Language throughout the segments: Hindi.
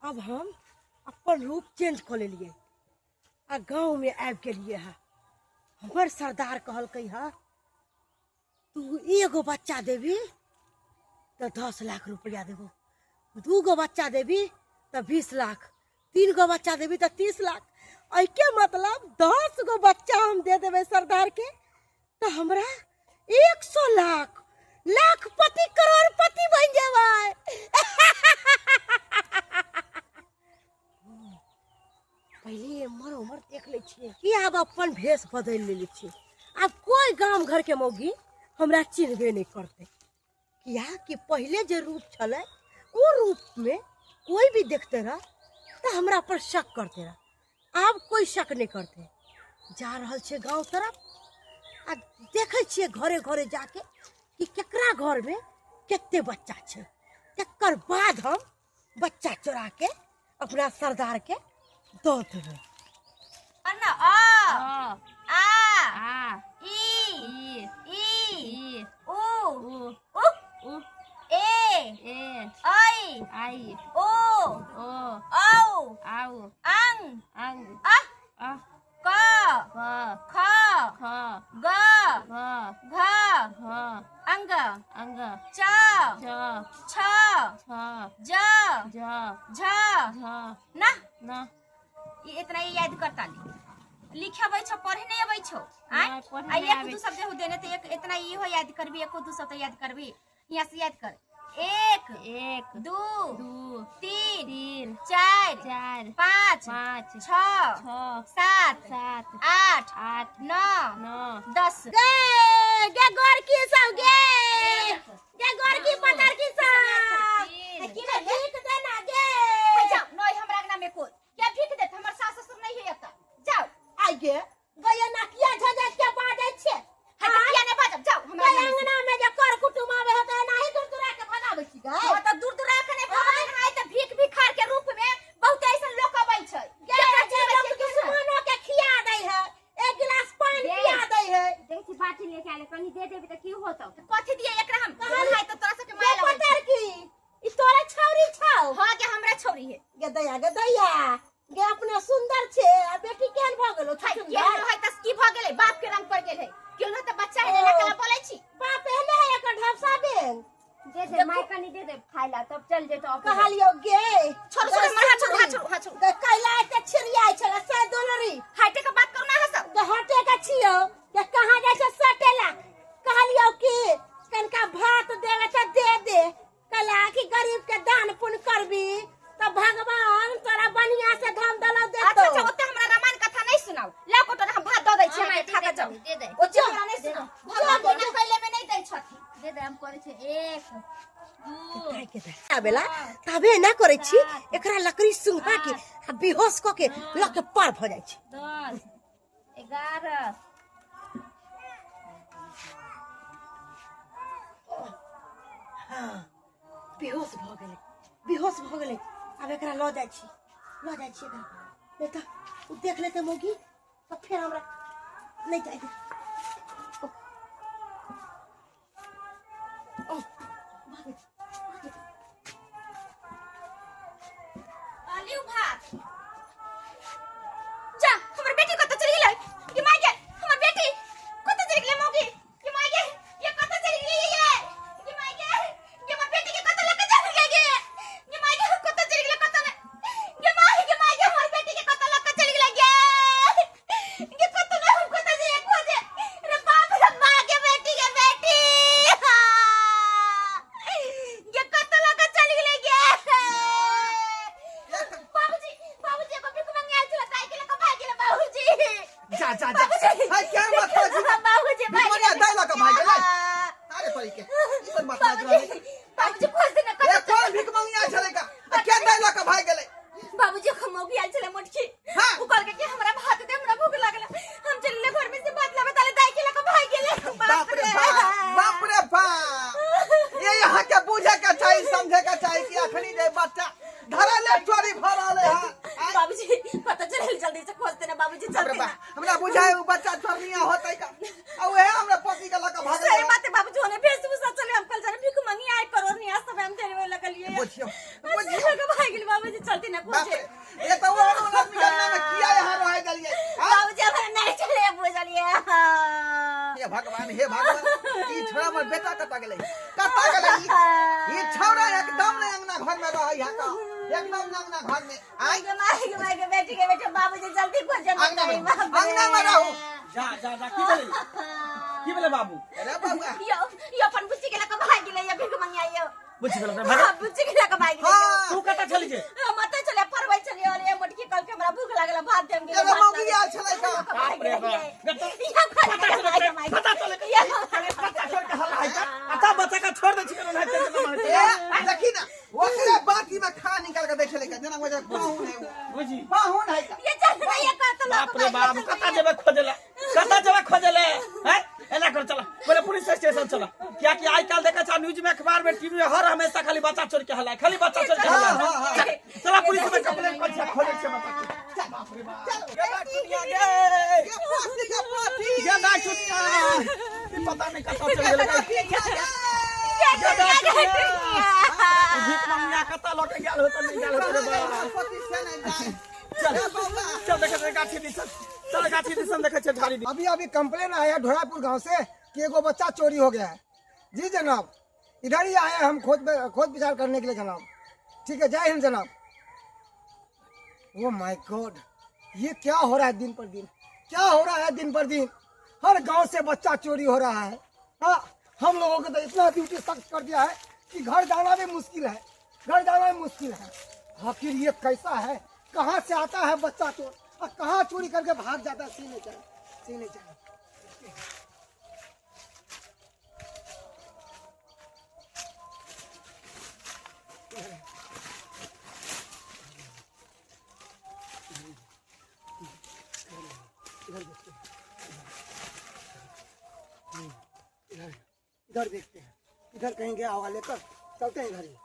अब हम अपन रूप चेंज कर लिए आ गाँव में आब गए है। हमार सरदार कहलकै है तू एगो बच्चा देवी तो 10 लाख रुपया देबो, 2 गो बच्चा देवी तो 20 लाख, 3 गो बच्चा देवी तो 30 लाख। ऐके मतलब 10 गो बच्चा हम दे देवे सरदार के तो हमरा 100 लाख लाखपति करोड़पति बन जाए। पहले मर उमर देख ले छिए कि अब अपन भेष बदल ले छिए। अब कोई गांव घर के मौगी हमरा चिन्हबे नहीं करते किया कि पहले जो रूप छले वो रूप में कोई भी देखते रह तो हमरा पर शक करते रह। अब कोई शक नहीं करते। जा रहल छे गांव तरफ आ देखे छिए घरे घरे जाके कि केकरा घर में कितने बच्चा छे। तकर बाद हम बच्चा चुरा के अपना सरदार के दो देवे। अन्ना आ आ ई ई ओ उ ए आई ओ औ अंग आ क ख ग घ अंग च छ ज झ ना ये इतना ही याद करता ली लिखे अबै छो पढ़े नहीं अबै छो आ एक दू शब्द हो देने तो एक इतना ये हो याद करबी, एक दू शब्द याद करबी। यहाँ से याद कर 1 2 3 4 5 6 7 8 9 10 गे गोर की सब गे गोर की पतर की सब की ना भीख देना गे जाओ नय हमरा के नाम में कोई क्या भीख देत हमर सास ससुर नहीं है त जाओ आई गे गया नकिया झझक के बाजै छे। हां किया ने बाजब जाओ हमरा अंगना में जे कर कुटुम आवे है त नाही दूर दूर के भगाबै छी गे। हां त दूर दूर के ने भगाबै है त भीख भिखार के रूप में बहुत ऐसा लोग आबै छै जे लोग दुश्मनों के खिया दै है, एक गिलास पानी पिया दै है। देखी बाटी लेके आले कनी दे देबे त की होतो कथि दिए एकरा हम है त तोरा सब के के माय पतर की ई तोरे छौरी छौ। हां के हमरा छोरी है गे दैया गे अपने सुंदर छे आ बेटी केहन भ गेलो के सुंदर है त की भ गेलै बाप के रंग पड़ गेल है क्यों न त बच्चा है ना कला बोलै छी बाप एहने है एकर ढपसा बेन दे माय कनी दे खाइला तब चल जे तो कहलियो गे छोड़ छोड़ मर हाथ गे कैला एते छिरियाई छला से दोलरी हाइटे के बात करना है सब गे हटे का छियो के कहां जाय छै सटेला। कहलियो कि कनका भात देवे त दे दे कला कि गरीब के दान पुण्य करबी त भगवान तोरा बढ़िया से धन दौलत देतो। अच्छा ओते हमरा रामायण कथा नहीं सुनाओ ला को तो हम भात द दै छी हमरा खा के जाओ दे दे ओ जे हमरा नहीं सुनाओ भगवान बिना कहले में नहीं दै छथि दे दे हम करे छै 1 2 आबेला तबे ना करे छी एकरा लकड़ी सुंघा के आ बेहोश क के ल के पार भ जाय छी। 10 11 हां बेहोश भ गेले अब एकरा ल जाय छी एकरा नहीं त उ देख लेते मोगी तो फिर हमरा नहीं जाय दे। आलियो भात जा हमर बेटी कत चली गेलै कि माय गे हमर बेटी कत चली गेलै मौगी कि माय गे ये कत चली गेलै ये कि माय गे हमर बेटी के कत लग चली गेलै कि माय गे कत चली गेलै कत ने कि माय गे हमर बेटी के कत लग चली गेलै गे कि कत ने हम कत जे एक खोजे रे बाप रे मां के बेटी ये कत लग चली गेलै गे बाबूजी को भी कुमंग आइल छला ताई के लक भाग गेल बाबूजी जा हाय क्या मत बाजी बाबूजी मरिया दाई लक भाग गेलै अरे परी के ई कोन मत बाज रहले बाबूजी खोज देना ए कौन भिख मंगिया छले का क्या दाई लक भाग गेलै बाबूजी हम मौगी आइल छले मोटकी हां उ कहल के हमरा भात दे हमरा भूख लागल हम चलले घर में से भात लावे ताले दाई के लक भाग गेले बाप रे बाप ये यहाँ के बुझे के चाहिए समझे के चाहिए कि अखनी जे बच्चा धरले चोरी भरले हां बाबूजी पता चल जल्दी से खोज देना बाबूजी जल्दी हमरा बुझाए उ बच्चा चोरनिया होतै का आ ओहे हमरा पति के लक भाग सही बात है बाबूजी होने फेसबुक से चले हम कल जरा भिख मंगी आए करो नहीं आज सब हम तेरे में लगलिए बुझियो भाई गिल बाबूजी चलती ना बाप पूछे रे, ये तो वो आदमी करना में किया यहाँ रह गलिए। बाबूजी हमारे नहीं चले पूछलिए हे भगवान ई छोरा मोर बेटा कता गेलै ई छोरा एकदम नहीं अंगना घर में रह यहाँ का एकदम अंगना घर में आई माई के बेटी के बेटे बाबूजी जल्दी पूछे अंगना में रहू जा जा जा की बोले बाबू अरे बाबा यो अपन बुच्ची के लका भाई गेले या फिर मंगिया यो बुझ गेल भागा बुच्ची के लका भाई गेले तू कता चली जे मत चले परवै चले और ये मोटकी कल के हमरा भूख लागल भात देम गेले अरे मौगी आल छलै का बाप रे पता चले अरे पता छोड़ के हल्ला है आता बच्चा का छोड़ दे छिकन है ए देखी ना ओकरे बाटी में खा निकाल के देख ले जना वजह पाहुन है बुझी पाहुन है ये चल ये कर तो बाप रे बाप कता जेबे खोजले हैं एना कर चला बोले पुलिस स्टेशन चला क्या कि आज कल देखा न्यूज में अखबार में टीवी में हर हमेशा खाली बच्चा चोर के हल्ला खाली बच्चा चोर के हल्ला चला पुलिस में कंप्लेंट कर दिया खोले के बता बाप रे बाप ये पाटी ये ना चुनिया पता नहीं कता चल गेल भीख मंगिया कता लोके गेल होत नहीं गेल होत रे बाप पति से नहीं जाए चल देखे गाछी दिसन चल गाछी दिसन देखे छे ढारी अभी अभी कंप्लेन आया ढोरापुर गांव से कि एगो बच्चा चोरी हो गया है। जी जनाब, इधर ही आए हम खोज विचार करने के लिए जनाब। ठीक है, जय हिंद जनाब। ओ माय गॉड, ये क्या हो रहा है दिन पर दिन, क्या हो रहा है दिन पर दिन। हर गांव से बच्चा चोरी हो रहा है। हाँ, हम लोगों को तो इतना ड्यूटी सख्त कर दिया है कि घर जाना भी मुश्किल है, घर जाना भी मुश्किल है। आखिर ये कैसा है, कहाँ से आता है बच्चा चोर और कहाँ चोरी करके भाग जाता है, सीने चाहिए। इधर देखते हैं, इधर कहीं गया होगा, लेकर चलते हैं इधर ही।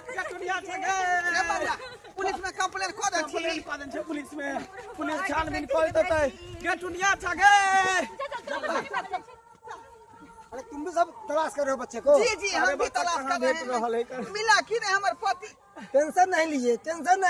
अरे बाबा पुलिस में कंप्लेंट कर दे छी पुलिस में पुलिस छानबीन कर देते गे टुनिया छगे अरे तुम भी सब तलाश कर रहे हो बच्चे को? जी जी हम भी तलाश कर रहे हैं। मिला कि नहीं हमारे पति? टेंशन नहीं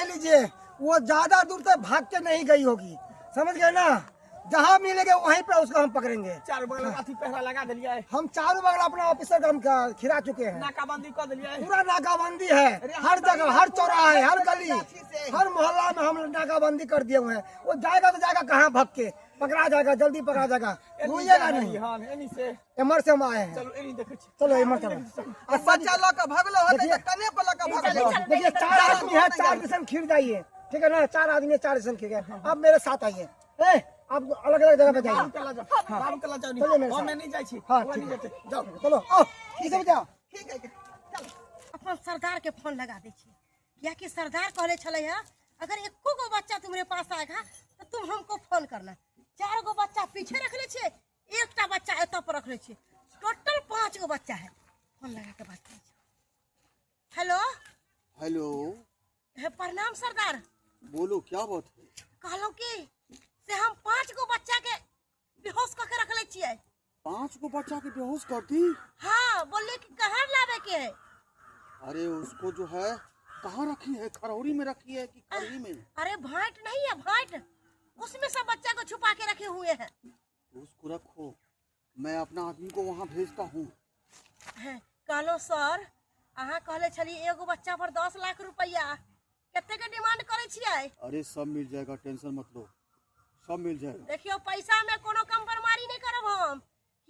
लीजिए, वो ज्यादा दूर तक भाग के नहीं गई होगी, समझ गए ना। जहाँ मिलेंगे वहीं पे उसको हम पकड़ेंगे। चारों बगल हाथी पहरा लगा दिलिया है, हम चारों बगल अपना ऑफिसर का हम खिरा चुके हैं, नाकाबंदी कर दिलिया है, पूरा नाकाबंदी है। हर जगह, हर चौराहे, हर गली, हर मोहल्ला में हम नाकाबंदी कर दिए हुए हैं। वो जाएगा तो जाएगा कहाँ, भाग के पकड़ा जाएगा, जल्दी पकड़ा जाएगा, रोइएगा नहीं। हां एनी से एमर से हम आए हैं। चलो एनी देखे छी, चलो एमर चलो। बच्चा लोग का भगलो होते तो कने पर लोग का भगलो। देखिए 4 आदमी है, 4 दिशन खिर जाइए, ठीक है ना। 4 आदमी 4 दिशन खिर गए। आप मेरे साथ आइए, आप अलग अलग जगह पे जाइए। चला जा बाबू चला जाओ चलिए मेरे हम साथ। नहीं जाई छी। हाँ ठीक है, जाओ चलो, आओ इसे जाओ। ठीक है चलो अपन सरदार के फोन लगा दे छी, या कि सरदार कहले छले है अगर एको गो बच्चा तुम्हारे पास आएगा तो तुम हमको फोन करना। 4 गो बच्चा पीछे रख ले छे, एकटा बच्चा एत पर रख ले छे, टोटल 5 गो बच्चा है। फोन लगा के बात करे छे। हेलो हेलो, प्रणाम सरदार। बोलो क्या बात है? कहलो कि से हम 5 गो बच्चा के बेहोश करके रख ले छिए। 5 को बच्चा के बेहोश कर दी? हाँ, बोले कि कहाँ लावे के है। अरे उसको जो है कहाँ रखी है, खरौरी में रखी है कि खरही में? अरे भाट नहीं है, भाट उसमें सब बच्चा को छुपा के रखे हुए हैं। उसको रखो, मैं अपना आदमी को वहाँ भेजता हूँ। कहलो सर, अहाँ कहले छली एगो बच्चा पर 10 लाख रुपया, कितने के डिमांड करे छियै? अरे सब मिल जाएगा, टेंशन मत लो, सब मिल जाएगा। देखियो पैसा में कोनो कंप्रोमाइज नहीं करब हम,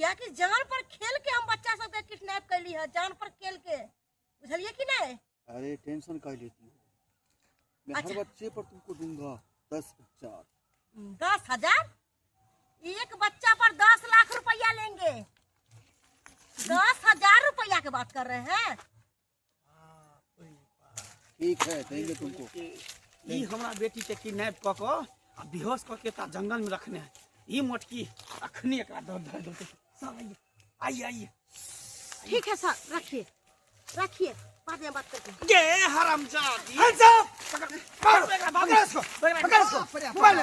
क्या कि जान पर खेल के हम बच्चा सबके किडनैप कैली है, जान पर खेल के, बुझलिए कि नहीं? अरे टेंशन काहे लेती हो, मैं हर बच्चे पर तुमको दूंगा 10,000। 10,000? एक बच्चा पर 10 लाख रुपया लेंगे। 10,000 रुपया की बात कर रहे हैं? ठीक है, देंगे तुमको। ई हमरा बेटी के किडनैप क के आ बेहोश क के ता जंगल में रखने है। ई मोटकी अखनी एकरा धर देते। सब आइए ठीक है सर, रखिए बाद में बात करते हैं। ये हरामजादी पकड़ इसको, मोबाइल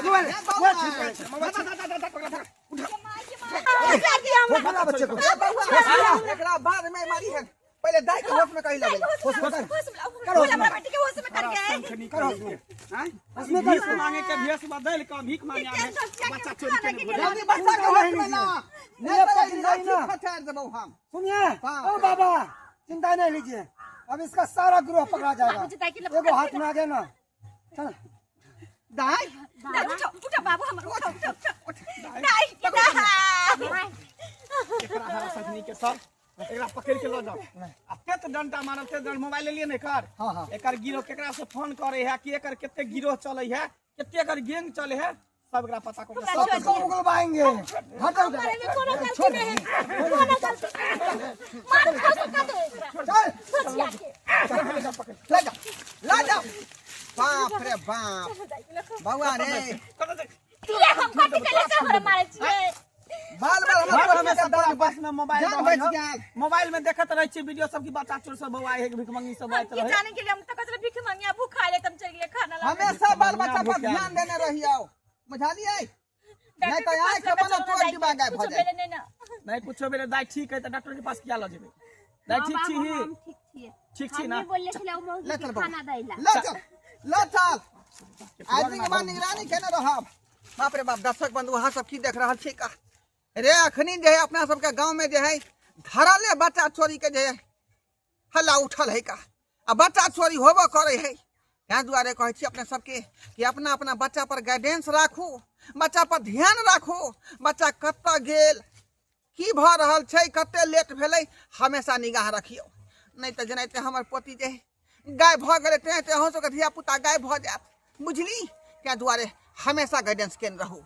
बच्चे को। एकरा बाद में मारी है पहले दाई के होश में कहीं लगे होश में कर करो हमरा बेटी के होश में कर के करो हैं उसमें भीख मांगे के भेष बदल के भीख मांगे आवे बच्चा चोरी के नहीं जल्दी बच्चा के होश में ना नहीं तो नहीं ना। खचार देबो हम सुनिए हाँ। ओ बाबा चिंता नहीं लीजिए अब इसका सारा ग्रोह पकड़ा जाएगा बाबूजी, ताकि लो- एगो हाथ में आ गया ना चल दाई उठो उठो बाबू हमर उठो उठो नहीं एकरा हरा सजनी के सर एकरा पकड़ के लो जाओ आ पेट डंडा मारब ते मोबाइल ले लिए ने कर हाँ हाँ एकर गिरोह केकरा से फोन करे है कि एकर केते गिरोह चले है केते एकर गैंग चले है सब एकरा पता को सबको उगलवाएंगे हटो अरे में कोनो गलती नहीं है कोनो गलती मार खा दे चल सोचिया के ले जा बाप रे बाप बउआ रे तिरे हम कट के लेके हमरा मारे छिए बाल बाल हर हम हमेशा तोरा पास में मोबाइल जान रहै बच हो। गेल मोबाइल में देखत रहै छी वीडियो सब की बच्चा चोर सब बौआ है भीख मंगी सब आइत कि रहे जाने के लिए हम तो कसर भीख मांगिया भूखा ले तुम चल गए खाना ला हमेशा बाल बच्चा पर ध्यान देने रहियो बुझालिए नहीं तो आए के बना तोड़ दिबा गायब हो जाए नहीं ना नहीं कुछो बेरे दाई ठीक है त डॉक्टर के पास किया ल जेबे दाई ठीक छी ही ठीक छी ना बोलले खिलाओ ले मौगी चल खाना दैला ले चल आज के बाद निगरानी केने रहब बाप रे बाप दर्शक बंधु वहां सब की देख रहल छी का रे अखनी जे है अपना सबके गांव में जे है धरले बच्चा चोरी के जे है हल्ला उठल है का आ बच्चा चोरी होबो करे है यहाँ दुआरे कहै छी अपने सबके कि अपना अपना बच्चा पर गाइडेंस राखू बच्चा पर ध्यान राखू बच्चा कत्ता गेल की भ रहल छै कते लेट भेलै हमेशा निगाह रखियो नहीं तो जेनाहिते हमर पोती जे गाय भ गेलै तेनाहिते अहूँ सबके धिया पुता गाय भ जायत बुझली क्या दुआरे हमेशा गाइडेंस केने रहू